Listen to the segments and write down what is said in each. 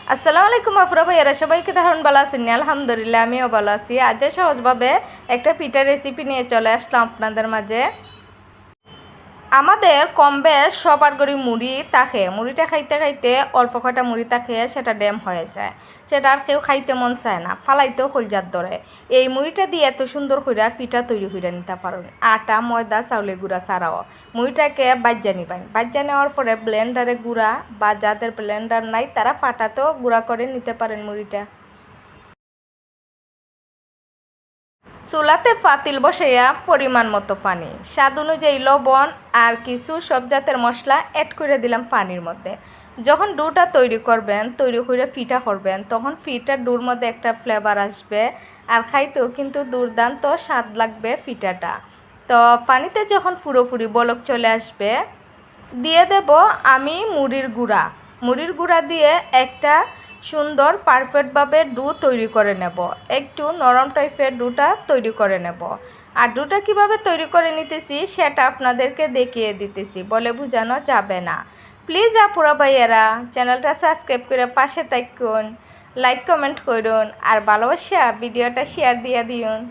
আসসালামু আলাইকুম আপুরা ভাইয়ারা, সবাইকে ধারণ ভালো আছেন? আলহামদুলিল্লাহ, আমিও ভালো আছি। আজ সহজভাবে একটা পিঠা রেসিপি নিয়ে চলে আসলাম আপনাদের মাঝে। আমাদের কম বেশ সবার ঘরে মুড়ি থাকে, মুড়িটা খাইতে খাইতে অল্প কটা মুড়ি থাকে সেটা ড্যাম হয়ে যায়, সেটা আর কেউ খাইতে মন চায় না, ফালাইতেও কলজার ধরে। এই মুড়িটা দিয়ে এত সুন্দর করে পিঠা তৈরি করে নিতে পারেন, আটা ময়দা চাউলের গুঁড়া ছাড়াও। মুড়িটাকে বাজ্যা নিবেন, বাজ্যা নেওয়ার পরে ব্লেন্ডারে গুঁড়া, বা যাদের ব্লেন্ডার নাই তারা পাটাতেও গুঁড়া করে নিতে পারেন মুড়িটা। চুলাতে পাতিল বসাইয়া পরিমাণ মতো পানি, স্বাদ অনুযায়ী লবণ আর কিছু সব জাতের মশলা অ্যাড করে দিলাম পানির মধ্যে। যখন ডোটা তৈরি করবেন, তৈরি করে পিঠা করবেন, তখন পিঠার ডোর মধ্যে একটা ফ্লেভার আসবে, আর খাইতেও কিন্তু দুর্দান্ত স্বাদ লাগবে পিঠাটা। তো পানিতে যখন পুরোপুরি বলক চলে আসবে, দিয়ে দেব আমি মুড়ির গুঁড়া। মুড়ির গুঁড়া দিয়ে একটা সুন্দর পারফেক্টভাবে ডো তৈরি করে নেব, একটু নরম টাইপের ডোটা তৈরি করে নেব। আর ডোটা কিভাবে তৈরি করে নিতেছি সেটা আপনাদেরকে দেখিয়ে দিতেছি, বলে বোঝানো যাবে না। প্লিজ আপুরা ভাইয়েরা, চ্যানেলটা সাবস্ক্রাইব করে পাশে থাকুন, লাইক কমেন্ট করুন, আর ভালোবাসা ভিডিওটা শেয়ার দিয়ে দিন।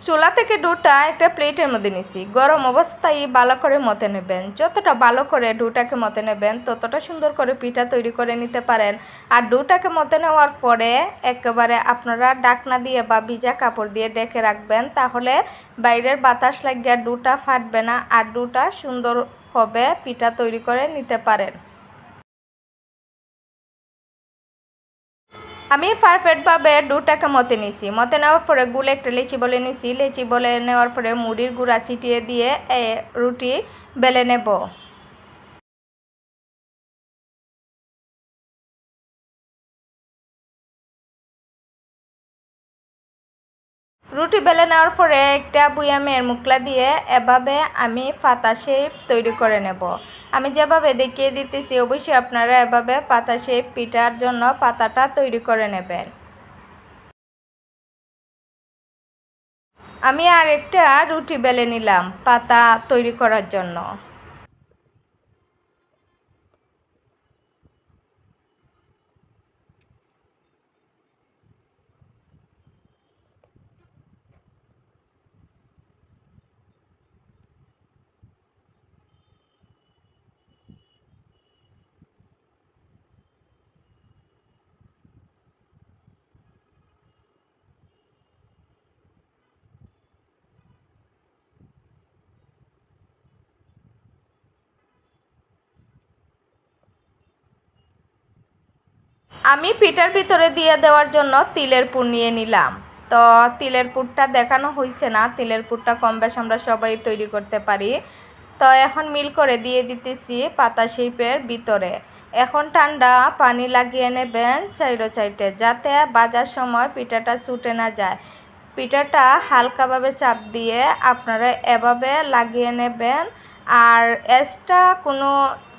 চুলা থেকে ডোটা একটা প্লেটের মধ্যে নিছি, গরম অবস্থায় ভালো করে মতে নেবেন। যতটা ভালো করে ডোটাকে মতে নেবেন ততটা সুন্দর করে পিঠা তৈরি করে নিতে পারেন। আর ডোটাকে মতে নেওয়ার পরে একেবারে আপনারা ঢাকনা দিয়ে বা ভিজা কাপড় দিয়ে ঢেকে রাখবেন, তাহলে বাইরের বাতাস লাগিয়ে ডোটা ফাটবে না, আর ডোটা সুন্দর হবে, পিঠা তৈরি করে নিতে পারেন। আমি পারফেক্টভাবে ডোটাকে মতে নিছি, মতে নেওয়ার পরে গুলে একটা লেচি বলে নিছি, লেচি বলে নেওয়ার পরে মুড়ির গুঁড়া ছিটিয়ে দিয়ে রুটি বেলে নেব। রুটি বেলে নেওয়ার পরে একটা বুয়ামের মুখলা দিয়ে এভাবে আমি পাতা শেপ তৈরি করে নেব। আমি যেভাবে দেখিয়ে দিতেছি অবশ্যই আপনারা এভাবে পাতা শেপ পিঠার জন্য পাতাটা তৈরি করে নেবেন। আমি আর একটা রুটি বেলে নিলাম পাতা তৈরি করার জন্য। আমি পিঠার ভিতরে দিয়ে দেওয়ার জন্য তিলের পুর নিয়ে নিলাম। তো তিলের পুরটা দেখানো হয়েছে না, তিলের পুরটা কম বেশ আমরা সবাই তৈরি করতে পারি। তো এখন মিল করে দিয়ে দিতেছি পাতা শেপের ভিতরে। এখন ঠান্ডা পানি লাগিয়ে নেবেন চাইরো চাইটে, যাতে ভাজার সময় পিঠাটা ছুটে না যায়। পিঠাটা হালকাভাবে চাপ দিয়ে আপনারা এভাবে লাগিয়ে নেবেন। আর এক্সট্রা কোনো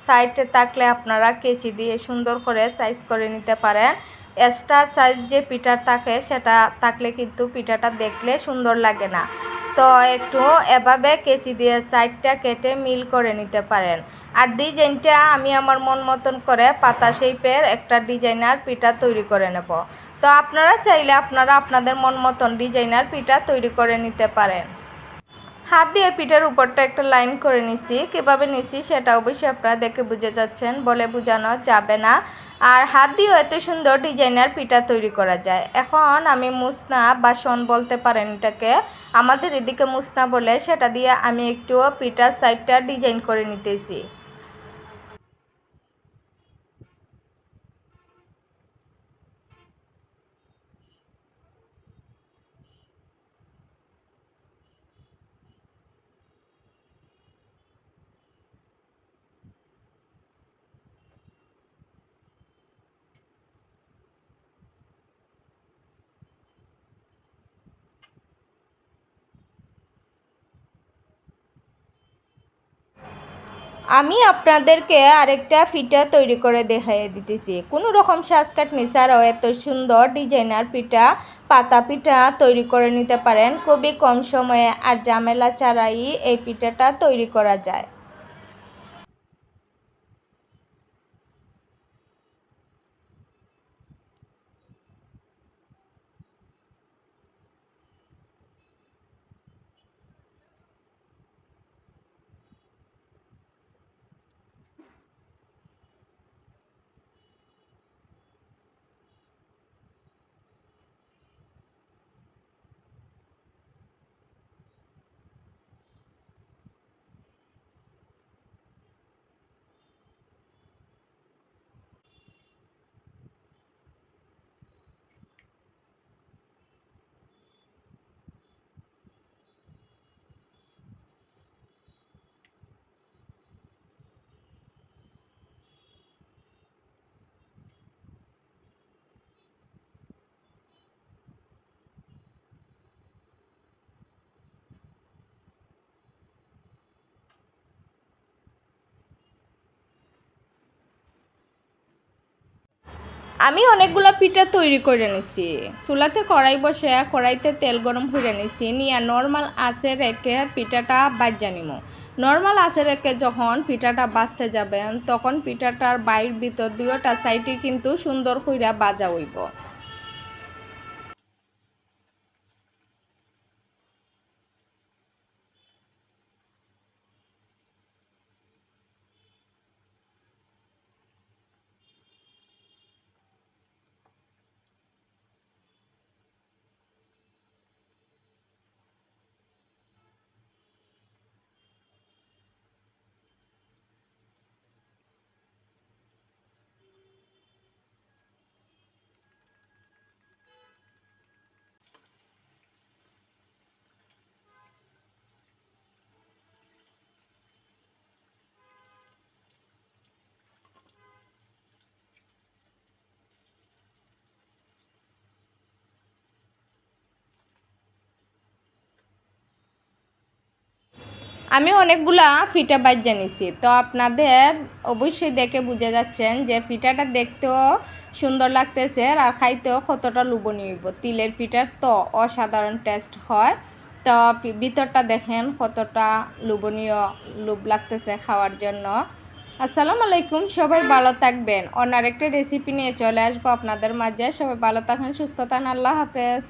সাইডে থাকলে আপনারা কেচি দিয়ে সুন্দর করে সাইজ করে নিতে পারেন। এক্সট্রা সাইজ যে পিঠার থাকে সেটা থাকলে কিন্তু পিঠাটা দেখলে সুন্দর লাগে না। তো একটু এভাবে কেচি দিয়ে সাইডটা কেটে মিল করে নিতে পারেন। আর ডিজাইনটা আমি আমার মন মতন করে পাতা শেপের একটা ডিজাইনার পিঠা তৈরি করে নেব। তো আপনারা চাইলে আপনারা আপনাদের মন মতন ডিজাইনার পিঠা তৈরি করে নিতে পারেন। হাত দিয়ে পিঠার উপরটা একটা লাইন করে নিছি, কীভাবে নিছি সেটা অবশ্যই আপনারা দেখে বুঝে যাচ্ছেন, বলে বোঝানো যাবে না। আর হাত দিয়েও এত সুন্দর ডিজাইনার পিঠা তৈরি করা যায়। এখন আমি মুসনা বা শন বলতে পারেন এটাকে, আমাদের এদিকে মুসনা বলে, সেটা দিয়ে আমি একটু পিঠার সাইডটা ডিজাইন করে নিতেছি। আমি আপনাদেরকে আরেকটা পিঠা তৈরি করে দেখাইয়ে দিতেছি। কোনো রকম সাজকাটনি ছাড়াও এত সুন্দর ডিজাইনার পিঠা, পাতা পিঠা তৈরি করে নিতে পারেন খুবই কম সময়ে আর ঝামেলা ছাড়াই এই পিঠাটা তৈরি করা যায়। আমি অনেকগুলো পিঠা তৈরি করে নিছি। চুলাতে কড়াই বসে কড়াইতে তেল গরম করে নিছি, নিয়ে নর্মাল আঁচে রেখে পিঠাটা বাজা নিব। নর্মাল আঁচে রেখে যখন পিঠাটা বাজতে যাবেন তখন পিঠাটার বাইর ভিতর দুইটা সাইডে কিন্তু সুন্দর কইরা বাজা হইব। আমি অনেকগুলা পিঠা বাজ্যা নিছি, তো আপনাদের অবশ্যই দেখে বুঝে যাচ্ছেন যে পিঠাটা দেখতেও সুন্দর লাগতেছে আর খাইতেও কতটা লোভনীয় হইব। তিলের পিঠার তো অসাধারণ টেস্ট হয়। তো ভিতরটা দেখেন কতটা লোভনীয়, লোভ লাগতেছে খাওয়ার জন্য। আসসালামু আলাইকুম, সবাই ভালো থাকবেন। অন্য আরেকটা রেসিপি নিয়ে চলে আসবো আপনাদের মাঝে। সবাই ভালো থাকেন, সুস্থ থাকেন, আল্লাহ হাফেজ।